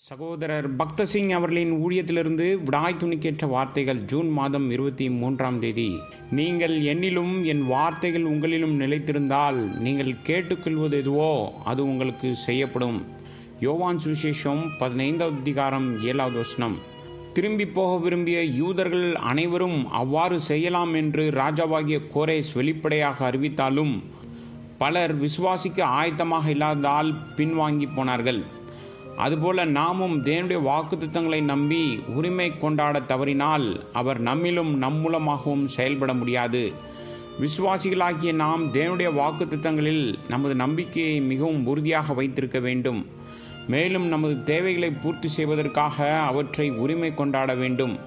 சகோதரர் பக்தசிங் அவர்களின் ஊழியத்திலிருந்து விடாய் துணிக்கேற்ற வார்த்தைகள் ஜூன் மாதம் 23ஆம் தேதி. நீங்கள் என்னிலும் என் வார்த்தைகள் உங்களிலும் நிலைத்திருந்தால் நீங்கள் கேட்டுக்கொள்வது எதுவோ அது உங்களுக்கு செய்யப்படும். யோவான் சுவிசேஷம் 15வது அதிகாரம் 7வது வசனம். திரும்பி போக விரும்பிய யூதர்கள் அனைவரும் அவ்வாறு செய்யலாம் என்று ராஜாவாகிய கோரேஸ் வெளிப்படையாக அறிவித்தாலும் பலர் விசுவாசிக்க ஆயத்தமாக இல்லாததால் பின்வாங்கி போனார்கள். அதுபோல நாமும் தேவனுடைய வாக்குத்தத்தங்களை நம்பி உரிமை கொண்டாட தவறினால் அவர் நம்மிலும் நம் மூலமாகவும் செயல்பட முடியாது. விசுவாசிகளாகிய நாம் தேவனுடைய வாக்குத்தத்தங்களில் நமது நம்பிக்கையை மிகவும் உறுதியாக வைத்திருக்க வேண்டும். மேலும் நமது தேவைகளை பூர்த்தி செய்வதற்காக அவற்றை உரிமை கொண்டாட வேண்டும்.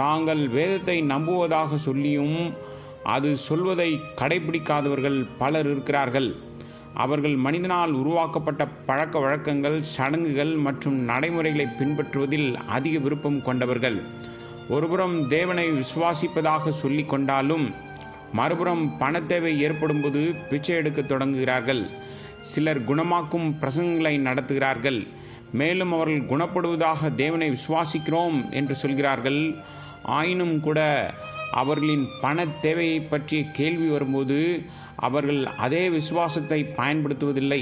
தாங்கள் வேதத்தை நம்புவதாக சொல்லியும் அது சொல்வதை கடைபிடிக்காதவர்கள் பலர் இருக்கிறார்கள். அவர்கள் மனிதனால் உருவாக்கப்பட்ட பழக்க வழக்கங்கள், சடங்குகள் மற்றும் நடைமுறைகளை பின்பற்றுவதில் அதிக விருப்பம் கொண்டவர்கள். ஒருபுறம் தேவனை விசுவாசிப்பதாக சொல்லி கொண்டாலும் மறுபுறம் பணத்தேவை ஏற்படும்போது பிச்சை எடுக்க தொடங்குகிறார்கள். சிலர் குணமாக்கும் பிரசங்கங்களை நடத்துகிறார்கள். மேலும் அவர்கள் குணப்படுவதாக தேவனை விசுவாசிக்கிறோம் என்று சொல்கிறார்கள். ஆயினும் கூட அவர்களின் பண தேவையை பற்றிய கேள்வி வரும்போது அவர்கள் அதே விசுவாசத்தை பயன்படுத்துவதில்லை.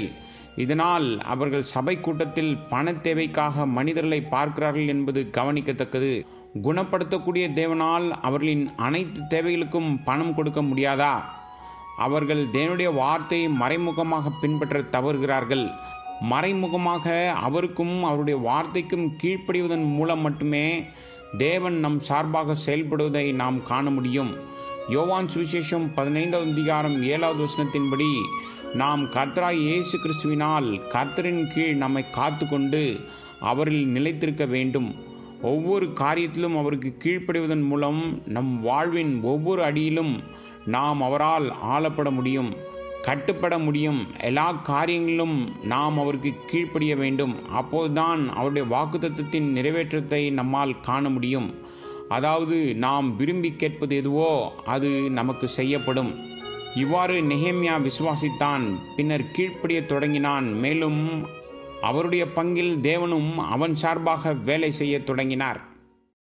இதனால் அவர்கள் சபை கூட்டத்தில் பண தேவைக்காக மனிதர்களை பார்க்கிறார்கள் என்பது கவனிக்கத்தக்கது. குணப்படுத்தக்கூடிய தேவனால் அவர்களின் அனைத்து தேவைகளுக்கும் பணம் கொடுக்க முடியாதா? அவர்கள் தேவனுடைய வார்த்தையை மறைமுகமாக பின்பற்ற தவறுகிறார்கள். மறைமுகமாக அவருக்கும் அவருடைய வார்த்தைக்கும் கீழ்ப்படிவதன் மூலம் மட்டுமே தேவன் நம் சார்பாக செயல்படுவதை நாம் காண முடியும். யோவான் சுவிசேஷம் 15வது அதிகாரம் 7வது வசனத்தின்படி நாம் கர்த்தராகிய இயேசு கிறிஸ்துவினால் கர்த்தரின் கீழ் நம்மை காத்து கொண்டு அவரில் நிலைத்திருக்க வேண்டும். ஒவ்வொரு காரியத்திலும் அவருக்கு கீழ்ப்படிவதன் மூலம் நம் வாழ்வின் ஒவ்வொரு அடியிலும் நாம் அவரால் ஆளப்பட முடியும், கட்டுப்பட முடியும். எல்லா காரியங்களிலும் நாம் அவருக்கு கீழ்ப்படிய வேண்டும். அப்போதுதான் அவருடைய வாக்குத்தத்தத்தின் நிறைவேற்றத்தை நம்மால் காண முடியும். அதாவது நாம் விரும்பி கேட்பது எதுவோ அது நமக்கு செய்யப்படும். இவ்வாறு நெகேமியா விசுவாசித்தான், பின்னர் கீழ்ப்படிய தொடங்கினான். மேலும் அவருடைய பங்கில் தேவனும் அவன் சார்பாக வேலை செய்ய தொடங்கினார்.